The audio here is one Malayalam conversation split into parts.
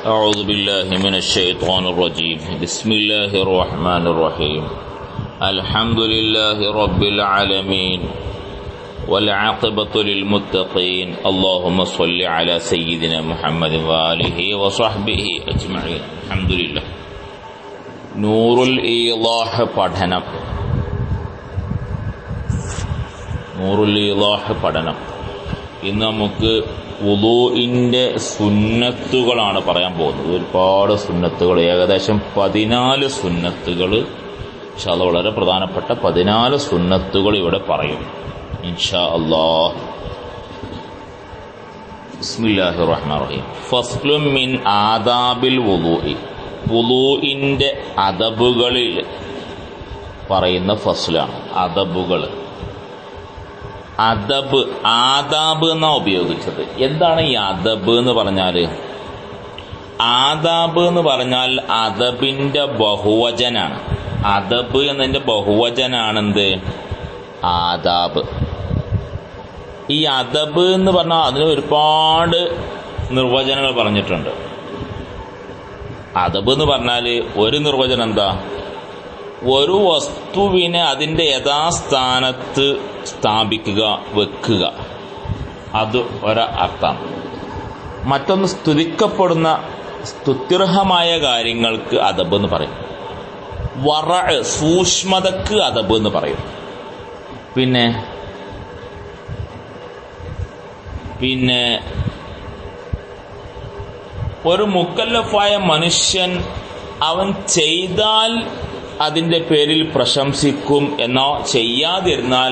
أعوذ بالله من الشيطان الرجيم بسم الله الرحمن الرحيم الحمد لله رب العالمين والعاقبة للمتقين اللهم صل على سيدنا محمد وآله وصحبه أجمعين الحمد لله നൂറുൽ ഈളാഹ് പഠനം ഇന്ന് നമുക്ക് വുളൂഇന്റെ സുന്നത്തുകളാണ് പറയാൻ പോകുന്നത്. ഒരുപാട് സുന്നത്തുകൾ, ഏകദേശം 14 സുന്നത്തുകൾ, ഇൻഷാ അല്ലാഹ് വളരെ പ്രധാനപ്പെട്ട 14 സുന്നത്തുകൾ ഇവിടെ പറയും ഇൻഷാ അല്ലാഹ്. ബിസ്മില്ലാഹിർ റഹ്മാനിർ റഹീം. ഫസ്ലുൻ മിൻ ആദാബിൽ വുളൂഇ, വുളൂഇന്റെ അദബുകളിൽ പറയുന്ന ഫസ്ലാണ്. അദബുകൾ, അദബ്, ആദാബ് എന്നാ ഉപയോഗിച്ചത്. എന്താണ് ഈ അദബ് എന്ന് പറഞ്ഞാൽ? ആദാബ് എന്ന് പറഞ്ഞാൽ അദബിന്റെ ബഹുവചനാണ്. അദബ് എന്നതിന്റെ ബഹുവചനാണെന്ത്? ആദാബ്. ഈ അദബ് എന്ന് പറഞ്ഞാൽ അതിന് ഒരുപാട് നിർവചനങ്ങൾ പറഞ്ഞിട്ടുണ്ട്. അദബ് എന്ന് പറഞ്ഞാൽ ഒരു നിർവചനം എന്താ? ഒരു വസ്തുവിനെ അതിൻ്റെ യഥാസ്ഥാനത്ത് സ്ഥാപിക്കുക, വെക്കുക, അത് ഒരർത്ഥം. മറ്റൊന്ന് സ്തുതിക്കപ്പെടുന്ന സ്തുത്യർഹമായ കാര്യങ്ങൾക്ക് അദബ് എന്ന് പറയും. സൂക്ഷ്മതക്ക് അദബ് എന്ന് പറയും. പിന്നെ ഒരു മുക്കല്ലഫായ മനുഷ്യൻ അവൻ ചെയ്താൽ അതിൻ്റെ പേരിൽ പ്രശംസിക്കും, എന്നോ ചെയ്യാതിരുന്നാൽ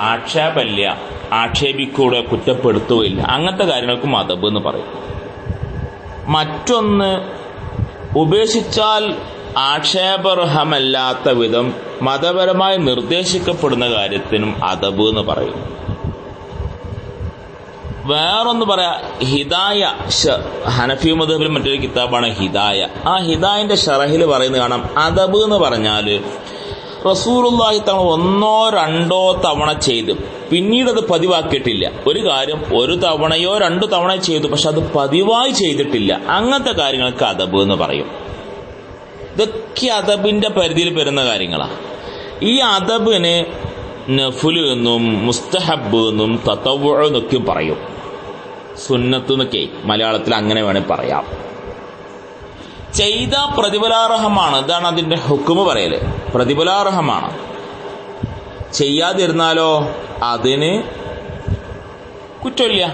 ആക്ഷേപമില്ല, ആക്ഷേപിക്കൂടെ, കുറ്റപ്പെടുത്തുകയില്ല. അങ്ങനത്തെ കാര്യങ്ങൾക്കും അദബ് എന്ന് പറയും. മറ്റൊന്ന് ഉപേക്ഷിച്ചാൽ ആക്ഷേപർഹമല്ലാത്ത വിധം മതപരമായി നിർദ്ദേശിക്കപ്പെടുന്ന കാര്യത്തിനും അദബ് എന്ന് പറയും. വേറൊന്ന് പറയാ, ഹിദായ. ഹനഫി മദ്ഹബിൽ മറ്റൊരു കിതാബാണ് ഹിദായ. ആ ഹിദായന്റെ ഷറഹിൽ പറയുന്നത് കാണാം, അദബ് എന്ന് പറഞ്ഞാൽ റസൂലുള്ളാഹി തങ്ങൾ 1-2 തവണ ചെയ്ത് പിന്നീട് അത് പതിവാക്കിയിട്ടില്ല. ഒരു കാര്യം 1 തവണയോ 2 തവണയോ ചെയ്തു, പക്ഷെ അത് പതിവായി ചെയ്തിട്ടില്ല. അങ്ങനത്തെ കാര്യങ്ങൾക്ക് അദബ് എന്ന് പറയും. ഇതൊക്കെ അദബിന്റെ പരിധിയിൽ വരുന്ന കാര്യങ്ങളാണ്. ഈ അദബിന് നഫ്ല് എന്നും മുസ്തഹബ് എന്നും തതവ്വു എന്നൊക്കെ പറയും. സുന്നത്ത് എന്നൊക്കെ മലയാളത്തിൽ അങ്ങനെ വേണേൽ പറയാം. ചെയ്ത പ്രതിഫലാർഹമാണ്. ഇതാണ് അതിന്റെ ഹുക്മ് പറയല്. പ്രതിഫലാർഹമാണ്. ചെയ്യാതിരുന്നാലോ അതിന് കുറ്റമില്ല.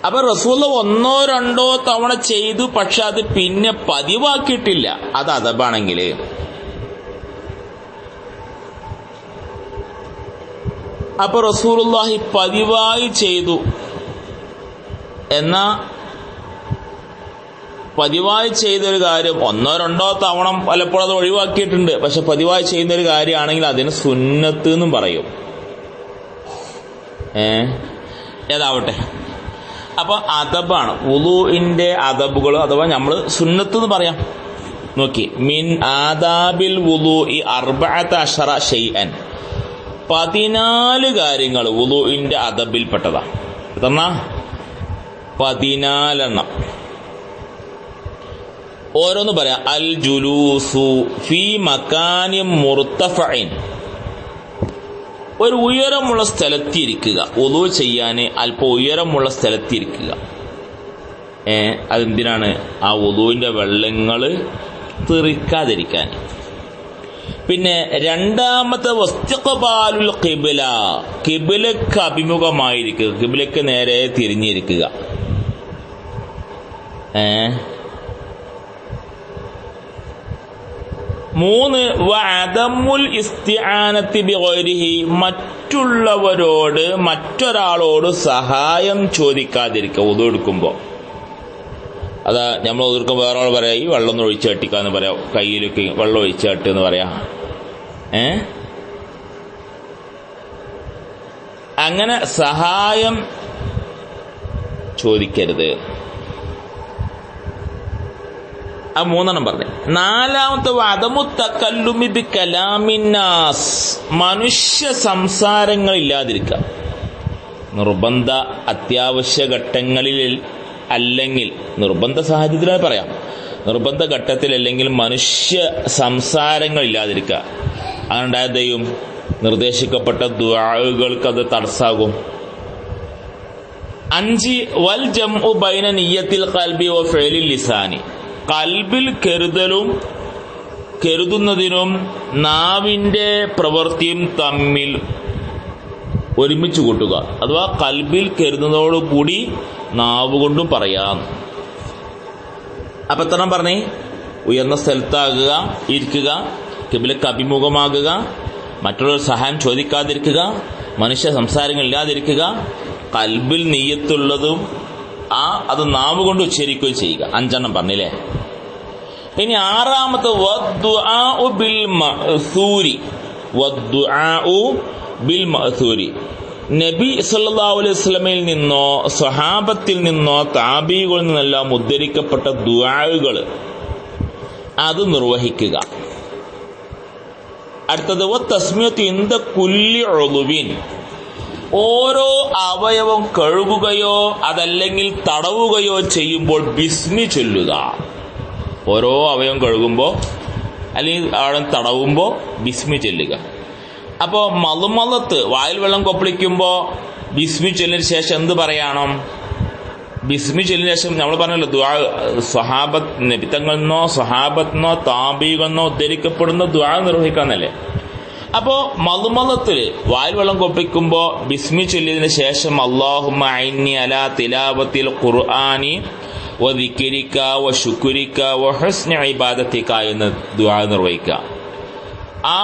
അപ്പൊ റസൂൽ 1-2 തവണ ചെയ്തു, പക്ഷെ അത് പിന്നെ പതിവാക്കിയിട്ടില്ല. അത് അദബാണെങ്കിൽ. അപ്പൊ റസൂലുള്ളാഹി പതിവായി ചെയ്തു, എന്നാ പതിവായി ചെയ്തൊരു കാര്യം 1-2 തവണ പലപ്പോഴും അത് ഒഴിവാക്കിയിട്ടുണ്ട്, പക്ഷെ പതിവായി ചെയ്യുന്ന ഒരു കാര്യമാണെങ്കിൽ അതിന് സുന്നത്ത് എന്നും പറയും. ഏതാവട്ടെ, അപ്പൊ അദബാണ് വുളൂഇന്റെ അദബുകൾ, അഥവാ നമ്മൾ സുന്നത്ത് എന്ന് പറയാം. നോക്കി, മിൻ ആദാബിൽ വുളൂഇ 14 ശൈഅൻ, 14 കാര്യങ്ങൾ വുളൂഇന്റെ അദബിൽപ്പെട്ടതാ. എത്രണ്ണ? 14 ഓരോന്ന് പറയാം. അൽ ജുലൂസു ഫീ മകാനിൻ മുർതഫഇൻ, ഒരു ഉയരമുള്ള സ്ഥലത്തിരിക്കുക. വുളൂ ചെയ്യാൻ അല്പം ഉയരമുള്ള സ്ഥലത്തിരിക്കുക. അതെന്തിനാണ്? ആ വുളൂവിന്റെ വെള്ളങ്ങൾ തെറിക്കാതിരിക്കാൻ. പിന്നെ രണ്ടാമത്തെ വസ്തിഖ്ബാലുൽ ഖിബ്ല, ഖിബ്ലക്ക് അഭിമുഖമായിരിക്കുക, ഖിബ്ലക്ക് നേരെ തിരിഞ്ഞിരിക്കുക. മൂന്ന് വഅദമുൽ ഇസ്തിആനത്തി ബിഗൈരിഹി, മറ്റുള്ളവരോട്, മറ്റൊരാളോട് സഹായം ചോദിക്കാതിരിക്കുക വുളൂ എടുക്കുമ്പോൾ. അതാ നമ്മൾ ഒതുക്കുമ്പോൾ വേറെ ആൾ പറയാം, ഈ വെള്ളം ഒന്ന് ഒഴിച്ചു കട്ടിക്കാന്ന് പറയാം, കയ്യിലൊക്കെ വെള്ളം ഒഴിച്ചു കട്ടെന്ന് പറയാം. അങ്ങനെ സഹായം ചോദിക്കരുത്. ആ 3 പറഞ്ഞു. 4 വഅദമു തകല്ലുമി ബികലാമിന്നാസ്, മനുഷ്യ സംസാരങ്ങൾ ഇല്ലാതിരിക്കുക. നിർബന്ധ അത്യാവശ്യ ഘട്ടങ്ങളിൽ അല്ലെങ്കിൽ നിർബന്ധ സാഹചര്യത്തിലായി പറയാം, നിർബന്ധ ഘട്ടത്തിൽ അല്ലെങ്കിൽ മനുഷ്യ സംസാരങ്ങൾ ഇല്ലാതിരിക്കുക, അങ്ങനെ ഉണ്ടായതെയും നിർദ്ദേശിക്കപ്പെട്ട ദുആകൾക്ക് അത് തടസ്സാകും. 5 വൽ ജംഉ ബൈന നിയ്യത്തിൽ ഖൽബി വ ഫിഅലിൽ ലിസാനി, ഖൽബിൽ കരുതുന്നതിനും നാവിന്റെ പ്രവൃത്തിയും തമ്മിൽ ഒരുമിച്ച് കൂട്ടുക. അഥവാ ഖൽബിൽ കരുതുന്നതോടുകൂടി നാവ് കൊണ്ടും പറയാം. അപ്പൊ എത്ര പറഞ്ഞേ? ഉയർന്ന സ്ഥലത്താകുക, ഇരിക്കുക, ഖിബ്ലക്ക് അഭിമുഖമാകുക, മറ്റുള്ളവർ സഹായം ചോദിക്കാതിരിക്കുക, മനുഷ്യ സംസാരങ്ങൾ ഇല്ലാതിരിക്കുക, ഖൽബിൽ നിയ്യത്തുള്ളതും അത് നാവ് കൊണ്ട് ഉച്ചരിക്കുകയും ചെയ്യുക. 5 പറഞ്ഞില്ലേ? ഇനി 6 വദ്ദുആഉ ബിൽ മഅ്സൂരി, നബി സല്ലല്ലാഹു അലൈഹി വസല്ലമയിൽ നിന്നോ സ്വഹാബത്തിൽ നിന്നോ താബീകളിൽ നിന്നെല്ലാം ഉദ്ധരിക്കപ്പെട്ട ദുആകൾ അത് നിർവഹിക്കുക. അടുത്തത് തസ്മിയത്തു ഇൻദ കുല്ലി ഉളുവിൻ, ഓരോ അവയവം കഴുകുകയോ അതല്ലെങ്കിൽ തടവുകയോ ചെയ്യുമ്പോൾ ബിസ്മി ചൊല്ലുക. ഓരോ അവയവം കഴുകുമ്പോൾ അല്ലെങ്കിൽ അവിടെ തടവുമ്പോൾ ബിസ്മി ചൊല്ലുക. അപ്പോൾ മളുമലത്ത് വായിൽ വെള്ളം കൊപ്പളിക്കുമ്പോൾ ബിസ്മി ചൊല്ലിന് ശേഷം എന്ത് പറയണം? ബിസ്മി ചൊല്ലിന് ശേഷം നമ്മൾ പറഞ്ഞല്ലോ, ദുആ സ്വഹാബത്ത് നബിതങ്ങളെന്നോ സ്വഹാബത്തിനോ താബീകളെന്നോ ഉദ്ധരിക്കപ്പെടുന്ന ദുആ നിർവഹിക്കാന്നല്ലേ. അപ്പോ മളുമലത്തിൽ വായിൽ വെള്ളം കൊപ്പിക്കുമ്പോൾ ബിസ്മി ചൊല്ലിയതിന് ശേഷം അല്ലാഹുമ്മ അഇന്നി അലാ തിലാവത്തിൽ ഖുർആനി വ ദിക്രിക വ ശുക്രിക വ ഹുസ്നി ഇബാദതിക എന്ന ദുആ നിർവഹിക്കുക. ആ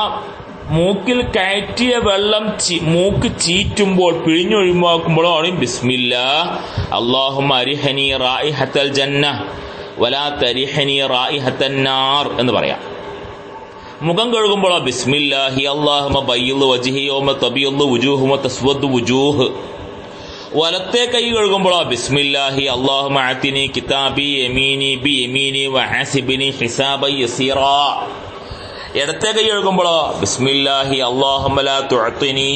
മൂക്കിൽ കയറ്റിയ വെള്ളം മൂക്ക് ചീറ്റുമ്പോൾ പിഴിഞ്ഞൊഴിവാക്കുമ്പോഴോ ബിസ്മില്ലാ അല്ലാഹുമ്മ അരിഹനി റായിഹത്തൽ ജന്ന വലാ തരിഹനി റായിഹത്തൻ നാർ എന്ന് പറയാം. മുഖം കഴുകുമ്പോഴോ ബിസ്മില്ലാഹി അല്ലാഹുമ്മ ബയ്യിദ് വജ്ഹി യൗമ തബിയദ്ദു വുജൂഹു വ തസ്വദ്ദു വുജൂഹ്. വലത്തെ കൈ കഴുകുമ്പോഴോ ബിസ്മില്ലാഹി അല്ലാഹുമ്മ അഅതിനി കിതാബി യമീനി ബി യമീനി വ ഹസിബിനി ഹിസാബൻ യസീറാ. ഇടത്തെ കൈ കഴുകുമ്പോഴോ ബിസ്മില്ലാഹി അല്ലാഹുമ്മ ലാ തുഅ്തിനി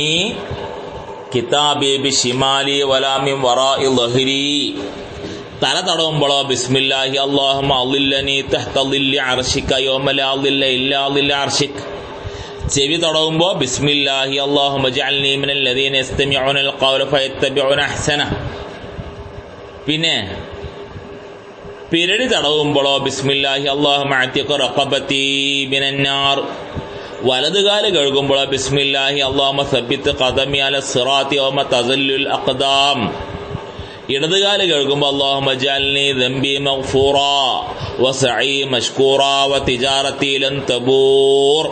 കിതാബി ബിശിമാലി വലാ മിൻ വറാഇ ളഹ്രി. തല തടവുമ്പോഴോ ബിസ്മില്ലാഹി അല്ലാഹുമ്മ അളില്ലനി തഹ്ത ളില്ലി അർശിക യൗമ ലാ ളില്ല ഇല്ലാ ളില്ല അർശിക്. ചെവി തടവുമ്പോൾ ബിസ്മില്ലാഹി അല്ലാഹുമ്മ ജഅൽനി മിനൽ ലദീന യസ്തമിഊനൽ ഖൗല ഫയത്തബിഊന അഹ്സന. പിന്നെ പിരടി തടവുമ്പോഴോ ബിസ്മില്ലാഹി അല്ലാഹുമ്മ അഅ്തിഖ് റഖബതി മിനന്നാർ. വലതുകാല് കഴുകുമ്പോഴോ ബിസ്മില്ലാഹി അല്ലാഹുമ്മ സബ്ബിത് ഖദമി അല സിറാത്തി യൗമ തസല്ലുൽ അഖ്ദാം. ഇടതുകാല് കഴുകുമ്പോൾ അല്ലാഹുമ്മ ജഅൽനി ദംബി മഗ്ഫൂറാ വസഈ മഷ്കൂറാ വതിജാറതി ലൻ തബൂർ.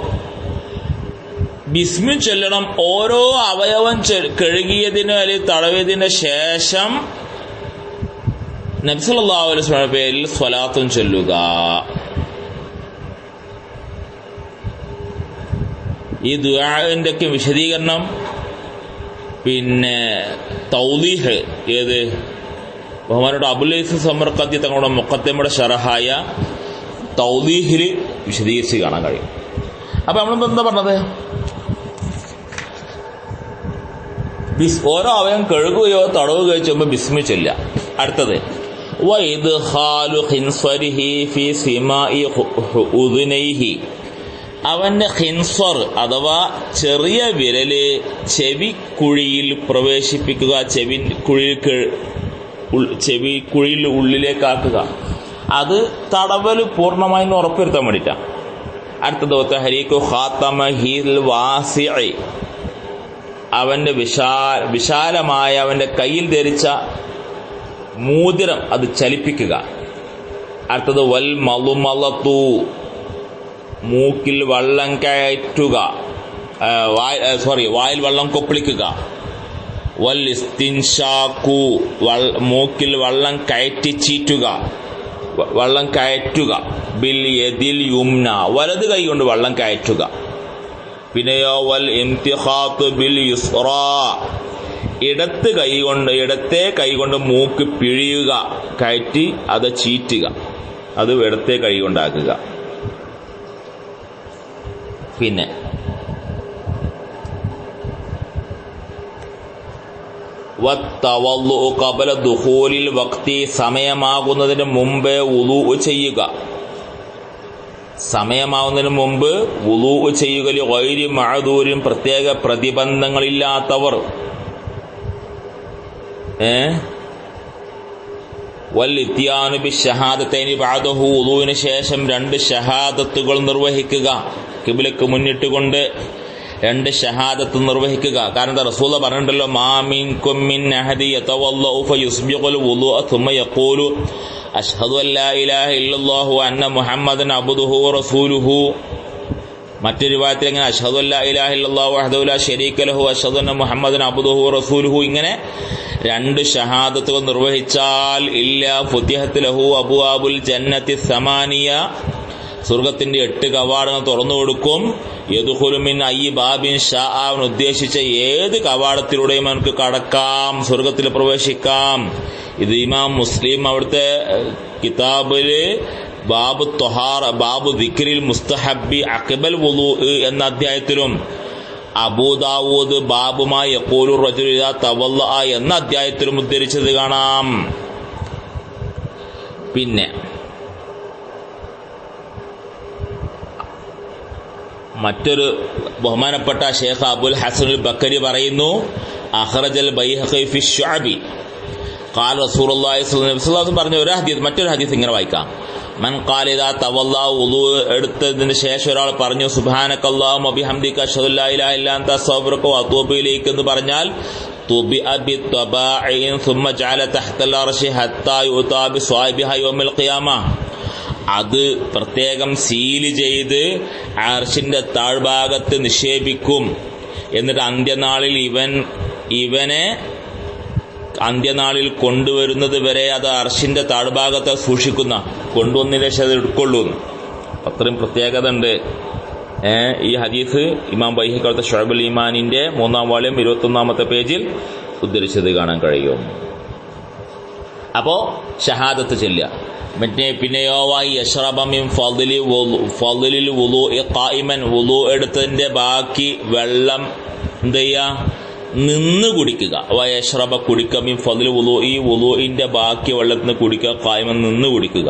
ബിസ്മി ചൊല്ലണം ഓരോ അവയവം കഴുകിയതിനോ അല്ലെങ്കിൽ തടവിയതിന് ശേഷം നബി സല്ലല്ലാഹു അലൈഹി വസല്ലം പേരിൽ സ്വലാത്തും ചൊല്ലുക. ഈ ദുആഇന്റെ ഒക്കെ വിശദീകരണം പിന്നെ തൗദീഹ് ഏത് ബഹുമാനോട് അബുൽ സമർഖന്ദി തങ്ങളുടെ മുഖദ്ദിമയുടെ ശറഹായ തൗദീഹിൽ വിശദീകരിച്ച് കാണാൻ കഴിയും. അപ്പൊ നമ്മളിപ്പോ എന്താ പറഞ്ഞത്? ഓരോ അവയം കഴുകുകയോ തടവുകയോ ചെയ്യുമ്പോൾ ബിസ്മി ചൊല്ലുക. അടുത്തത് വഇദ്ഖാലു ഖിൻസരിഹി ഫീ സിമാഇ ഉദ്നൈഹി, അവന്റെ ഖിൻസർ അഥവാ ചെറിയ വിരല് ചെവിക്കുഴിയിൽ പ്രവേശിപ്പിക്കുക, ചെവിക്കുഴിയിൽ ഉള്ളിലേക്കാക്കുക. അത് തടവൽ പൂർണ്ണമായി ഉറപ്പുവരുത്താൻ വേണ്ടിയിട്ടാണ്. അടുത്തത് തഹരീഖു ഖാതമഹിൽ വാസിഇ, അവന്റെ വിശാലമായ അവന്റെ കയ്യിൽ ധരിച്ച മോതിരം അത് ചലിപ്പിക്കുക. അടുത്തത് വൽ മളുമലത്തു, മൂക്കിൽ വെള്ളം കയറ്റുക, വായിൽ വെള്ളം കൊപ്പിളിക്കുക. വൽ ഇസ്തിൻഷാഖു, മൂക്കിൽ വെള്ളം കയറ്റി ചീറ്റുക, വെള്ളം കയറ്റുക. ബിൽ യദിൽ യുംന, വലത് കൈ കൊണ്ട് വെള്ളം കയറ്റുക. പിന്നെയോ വൽ ഇംതിഖാത്ത് ബിൽ യുസ്റാ, ഇടത്തെ കൈ കൊണ്ട് മൂക്ക് പിഴിയുക, കയറ്റി അത് ചീറ്റുക. അത് ഇടത്തെ കൈ കൊണ്ടാക്കുക. പിന്നെ വത്തവല്ലു ഖബല ദുഖൂലിൽ വഖ്തി, സമയമാകുന്നതിന് മുമ്പേ വുളൂ ചെയ്യുക. സമയമാവുന്നതിന് മുമ്പ് വുളൂ ചെയ്യുക. ഗൈരി മഅദൂരിൻ, പ്രത്യേക പ്രതിബന്ധങ്ങളില്ലാത്തവർ. വൽഇത്യാനു ബിശ്ശഹാദത്തൈനി ബഅദഹു, വുളൂവിന് ശേഷം 2 ഷഹാദത്തുകൾ നിർവഹിക്കുക. ഖിബ്ലക്ക് മുന്നിട്ടുകൊണ്ട് 2 ഷഹാദത്ത് നിർവഹിക്കുക. കാരണം റസൂൽ പറഞ്ഞിട്ടുണ്ടല്ലോ, മാ മിൻകും മിൻ അഹദി യതവല്ലഉ ഫയുസ്ബിഖുൽ വുളൂഅ സുമ്മ യഖൂലു അഷ്ഹദു അല്ലാ ഇലാഹ ഇല്ലല്ലാഹു അന്ന മുഹമ്മദൻ അബ്ദുഹു വറസൂലുഹു. മറ്റൊരു റിവായത്തിൽ ഇങ്ങനെ അഷ്ഹദു അല്ലാ ഇലാഹ ഇല്ലല്ലാഹു വഹ്ദഹു ലാ ശരീക ലഹു അഷ്ഹദു അന്ന മുഹമ്മദൻ അബ്ദുഹു വറസൂലുഹു. ഇങ്ങനെ 2 ഷഹാദത്തുകൾ നിർവഹിച്ചാൽ ഇല്ല ഫുതിഹത് ലഹു അബ്വാബുൽ ജന്നത്തി സമാനിയ, സ്വർഗത്തിന്റെ 8 കവാടങ്ങൾ തുറന്നു കൊടുക്കും. യദ്ഖുലു മിൻ അയ്യി ബാബിൻ ഷാഅ, അവൻ ഉദ്ദേശിച്ച ഏത് കവാടത്തിലൂടെയും അവർക്ക് കടക്കാം, സ്വർഗത്തിൽ പ്രവേശിക്കാം. ഇത് ഇമാം മുസ്ലിം അവിടുത്തെ കിതാബില് ബാബു ത്വഹാറ ബാബു ദിക്രിൽ മുസ്തഹബി അഖ്ബൽ വുളൂ എന്ന അധ്യായത്തിലും, അബൂദാവൂദ് ബാബുമാ യഖൂലു റജുലു ഇദാ തവല്ലഅ എന്ന അധ്യായത്തിലും ഉദ്ധരിച്ചത് കാണാം. പിന്നെ മറ്റൊരു ബഹുമാനപ്പെട്ട ഷേഖ് അബുൽ ഹസനുൽ ബക്കരി പറയുന്നു, അഖ്റജൽ ബൈഹഖി ഫി ശുഅബി ഖാല റസൂലുള്ളാഹി സ്വല്ലല്ലാഹു അലൈഹി വസല്ലം പറഞ്ഞ ഒരു ഹദീസ്, മറ്റൊരു ഹദീസ് ഇങ്ങനെ വായിക്കാം. മൻ ഖാല ഇദാ തവല്ലഅ, വുളൂ എടുത്തതിന് ശേഷം ഒരാൾ പറഞ്ഞു സുബ്ഹാനക്കല്ലാഹുമ്മ ബിഹംദിക അഷ്ഹദു അല്ലാ ഇലാഹ ഇല്ലാ അൻത അസ്തഗ്ഫിറുക വഅതൂബു ഇലൈക എന്ന് പറഞ്ഞാൽ തുബിഅ ബിത്തബാഇൻ സുമ്മ ജഅല തഹ്തൽ അർശി ഹത്താ യുതാ ബിസ്വാഹിബിഹ യൗമൽ ഖിയാമ, അത് പ്രത്യേകം സീല് ചെയ്ത് അർശിന്റെ താഴ്ഭാഗത്ത് നിക്ഷേപിക്കും. എന്നിട്ട് ഇവനെ അന്ത്യനാളിൽ കൊണ്ടുവരുന്നത് വരെ അത് അർശിന്റെ താഴ്ഭാഗത്തെ സൂക്ഷിക്കുന്ന, കൊണ്ടുവന്നതിന് ശേഷം അത് എടുക്കൊള്ളൂ. അത്രയും പ്രത്യേകത ഉണ്ട്. ഈ ഹദീസ് ഇമാം ബൈഹഖി ശുഅബുൽ ഈമാനിന്റെ 3-ാം വാള്യം 21-ാമത്തെ പേജിൽ ഉദ്ധരിച്ചത് കാണാൻ കഴിയും. അപ്പോ ഷഹാദത്ത് ചെല്ലുക. പിന്നെയോ യശ്റബ മിൻ ഫളിൽ വുളൂഇ ഖായിമൻ, വുളൂ എടുത്തതിന്റെ ബാക്കി വെള്ളം എന്ത് ചെയ്യുക, നിന്ന് കുടിക്കുക. വയശ്റബ കുടിക്കുക. മിൻ ഫളിൽ വുളൂഇ, വുളൂഇന്റെ ബാക്കി വെള്ളത്തിന് കുടിക്കുക. ഖായിമൻ, നിന്ന് കുടിക്കുക.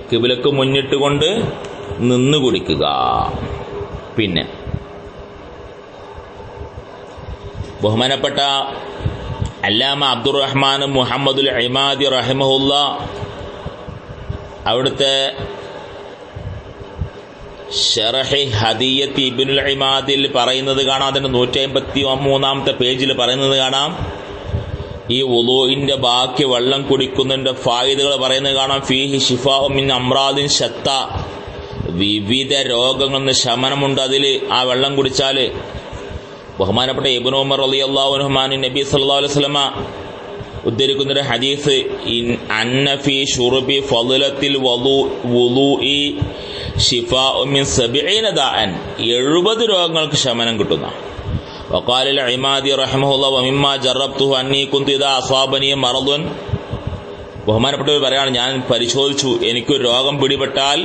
ഖിബ്ലക്ക് മുന്നിട്ടുകൊണ്ട് നിന്ന് കുടിക്കുക. പിന്നെ ബഹുമാനപ്പെട്ട അല്ലാമ അബ്ദുറഹ്മാൻ മുഹമ്മദുൽ ഇമാദി റഹിമഹുല്ലാ അവിടുത്തെ ശറഹി ഹദിയത്ത് ഇബ്നുൽ ഇമാദിൽ പറയുന്നത് കാണാം. അതിന്റെ 153-ാമത്തെ പേജിൽ പറയുന്നത് കാണാം. ഈ വുളൂഇന്റെ ബാക്കി വെള്ളം കുടിക്കുന്നതിന്റെ ഫായിദകൾ പറയുന്നത് കാണാം. ഫീഹി ശിഫാഉ മിൻ അംറാദിൻ ശത്ത, വിവിധ രോഗങ്ങളിൽ നിന്ന് ശമനമുണ്ട് അതിൽ ആ വെള്ളം കുടിച്ചാൽ. ബഹുമാനപ്പെട്ട ഇബ്നു ഉമർ റളിയല്ലാഹു അൻഹുമാ നബി സല്ലല്ലാഹു അലൈഹി വസല്ലമ ഉദ്ധരിക്കുന്നൊരു ഹദീസ്, അന്ന ഫീ ശുർബി ഫളലത്തിൽ വുളൂഇ ശിഫാഉ മിൻ 70 ദാഅൻ, 70 രോഗങ്ങൾക്ക് ശമനം കിട്ടുന്ന. വഖാല അൽ ഇമാദി റഹിമഹുല്ലാഹ് വമിമ്മാ ജറബ്തുഹു അന്നി കുന്തു ഇദാ അസാബനി മറദുൻ, ബഹുമാനപ്പെട്ടവർ പറയാണ്, ഞാൻ പരിശോധിച്ചു, എനിക്കൊരു രോഗം പിടിപെട്ടാൽ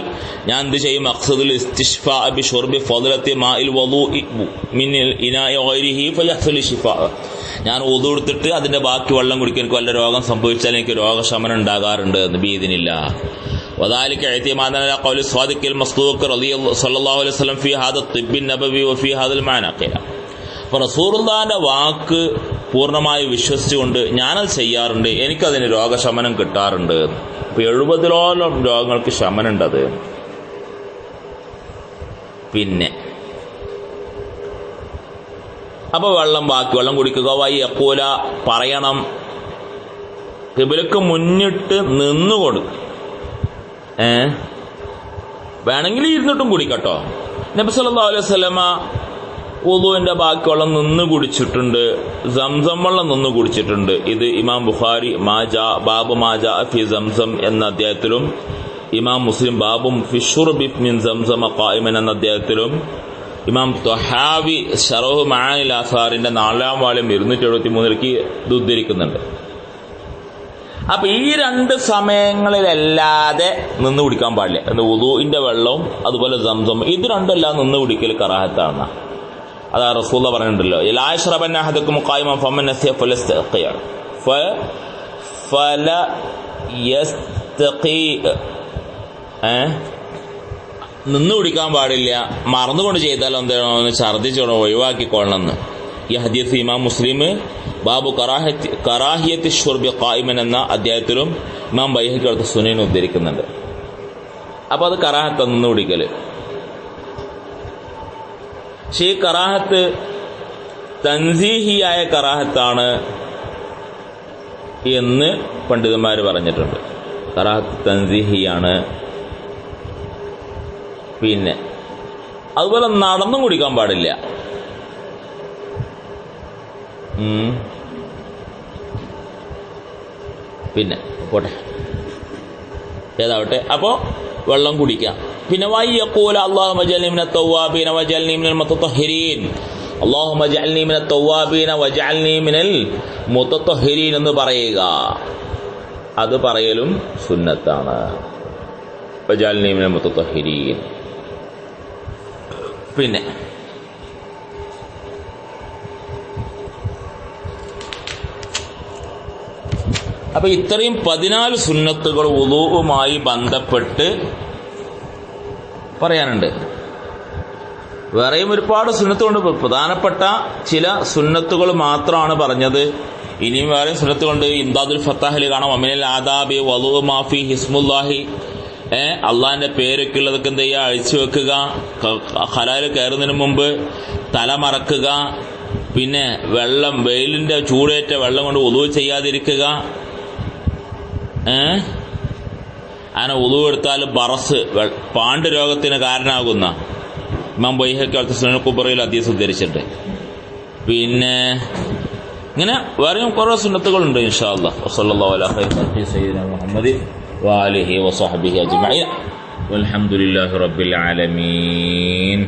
ഞാൻ എന്ത് ചെയ്യും? അഖ്സദുൽ ഇസ്തിശ്ഫാ ബി ശുർബി ഫളലത്തി മാഇൽ വുളൂഇ മിൻ ഇനാഇ ഗൈരിഹി ഫയഹ്സുൽ ശിഫാ, ഞാൻ വുളൂ എടുത്തിട്ട് അതിന്റെ ബാക്കി വെള്ളം കുടിക്കാൻ. എനിക്ക് വല്ല രോഗം സംഭവിച്ചാൽ എനിക്ക് രോഗശമനം ഉണ്ടാകാറുണ്ട് എന്ന് ബിഇദ്നില്ലാഹ്. വദാലിക ഇഅ്തിമാദൻ അലാ ഖൗലി സ്വാദിഖിൽ മസ്ദൂഖ് സ്വല്ലല്ലാഹു അലൈഹി വസല്ലം ഫീ ഹാദ തിബ്ബിൻ നബവി വഫീ ഹാദൽ മാന ഖില. അപ്പോൾ റസൂലുള്ളാഹിന്റെ വാക്ക് പൂർണ്ണമായി വിശ്വസിച്ചുകൊണ്ട് ഞാനത് ചെയ്യാറുണ്ട്, എനിക്കതിന് രോഗശമനം കിട്ടാറുണ്ട്. അപ്പോൾ 70ഓളം രോഗങ്ങൾക്ക് ശമനം ഉണ്ടത്. പിന്നെ അപ്പോൾ ബാക്കി വെള്ളം കുടിക്കുക. യഖൂല, പറയണം, ഖിബ്ലക്ക് മുന്നിട്ട് നിന്ന് കൊടുക്കും. വേണമെങ്കിൽ ഇരുന്നിട്ടും കുടിക്കട്ടോ. നബി സല്ലല്ലാഹു അലൈഹി വസല്ലമ വുളൂഇന്റെ ബാക്കി വെള്ളം നിന്ന് കുടിച്ചിട്ടുണ്ട്, സംസം വെള്ളം നിന്ന് കുടിച്ചിട്ടുണ്ട്. ഇത് ഇമാം ബുഖാരി ബാബു മാജാ ഫി സംസം എന്ന അധ്യായത്തിലും, ഇമാം മുസ്ലിം ബാബു ഫി ശുർബി മിൻ സംസം ഖായിമൻ എന്ന അധ്യായത്തിലും, ഇമാം ത്വഹാവി ശറഹ് മആനിൽ ആസാറിന്റെ 4-ാം വാള്യം 273 ഇത് ഉദ്ധരിക്കുന്നുണ്ട്. അപ്പൊ ഈ 2 സമയങ്ങളിലല്ലാതെ നിന്ന് കുടിക്കാൻ പാടില്ല. വുളൂഇന്റെ വെള്ളവും അതുപോലെ സംസം, ഇത് രണ്ടല്ല നിന്ന് കുടിക്കൽ കറാഹത്താണ്. അതാ റസൂൽ പറഞ്ഞിട്ടുണ്ടല്ലോ, ലാ യശ്റബന്ന അഹദുക്കും ഖായിമൻ ഫമൻ നസിയ ഫലയസ്തഖി നിന്ന് കുടിക്കാൻ പാടില്ല, മറന്നുകൊണ്ട് ചെയ്താൽ എന്താണോ ഛർദ്ദിച്ചോണം ഒഴിവാക്കിക്കൊള്ളണമെന്ന്. ഈ ഹദീസ് ഇമാം മുസ്ലിം ബാബു കറാഹിയത്തി ഷുർബി ഖായിമൻ എന്ന അധ്യായത്തിലും ഇമാം ബൈഹഖി അടുത്ത സുനൻ ഉദ്ധരിക്കുന്നുണ്ട്. അപ്പൊ അത് കറാഹത്ത്, നിന്ന് കുടിക്കല്. പക്ഷേ ഈ കറാഹത്ത് തൻസീഹിയായ കറാഹത്താണ് എന്ന് പണ്ഡിതന്മാർ പറഞ്ഞിട്ടുണ്ട്. കറാഹത്ത് തൻസീഹിയാണ്. പിന്നെ അതുപോലെ നടന്നും കുടിക്കാൻ പാടില്ല. പിന്നെ പോട്ടെ, ഏതാവട്ടെ. അപ്പോ വെള്ളം കുടിക്കാം. പിന്നെ വയ്യഖൂല അല്ലാഹുമ്മ ജഅൽനി മിനത്ത് തവ്വാബീന വജഅൽനി മിനൽ മുതത്തഹിരീൻ, അല്ലാഹുമ്മ ജഅൽനി മിനത്ത് തവ്വാബീന വജഅൽനി മിനൽ മുതത്തഹിരീൻ എന്ന് പറയുക. അത് പറയലും സുന്നത്താണ്. വജഅൽനി മിനൽ മുതത്തഹിരീൻ. പിന്നെ അപ്പൊ ഇത്രയും 14 സുന്നത്തുകൾ വുളൂഉമായി ബന്ധപ്പെട്ട് പറയാനുണ്ട്. വേറെയും ഒരുപാട് സുന്നത്തുകളുണ്ട്. പ്രധാനപ്പെട്ട ചില സുന്നത്തുകൾ മാത്രമാണ് പറഞ്ഞത്. ഇനിയും വേറെയും സുന്നത്തുകളുണ്ട്. ഇംദാദുൽ ഫത്താഹിൽ കാണാം, അമിനൽ ആദാബി വളൂഉ മാഫി ഹിസ്മുല്ലാഹി, അള്ളാഹിന്റെ പേരൊക്കെ ഉള്ളതൊക്കെ എന്ത് ചെയ്യുക, അഴിച്ചു വെക്കുക. ഹലാല് കയറുന്നതിന് മുമ്പ് തല മറക്കുക. പിന്നെ വെള്ളം, വെയിലിന്റെ ചൂടേറ്റ വെള്ളം കൊണ്ട് വുളൂ ചെയ്യാതിരിക്കുക. അങ്ങനെ വുളൂ എടുത്താൽ ബറസ്, പാണ്ട് രോഗത്തിന് കാരണമാകുന്ന ഇമാം ബൈഹഖി സുനൻ കുബ്രയിൽ ഹദീസ് ഉദ്ധരിച്ചിട്ടുണ്ട്. പിന്നെ ഇങ്ങനെ വേറെയും കുറെ സുന്നത്തുകളുണ്ട്. ഇൻഷാ അല്ലാഹ്. വസല്ലല്ലാഹു അലാ ഖൈരി ഖൽഖി സയ്യിദിനാ മുഹമ്മദ് വആലിഹി വസഹ്ബിഹി അജ്മഈൻ വൽഹംദുലില്ലാഹി റബ്ബിൽ ആലമീൻ.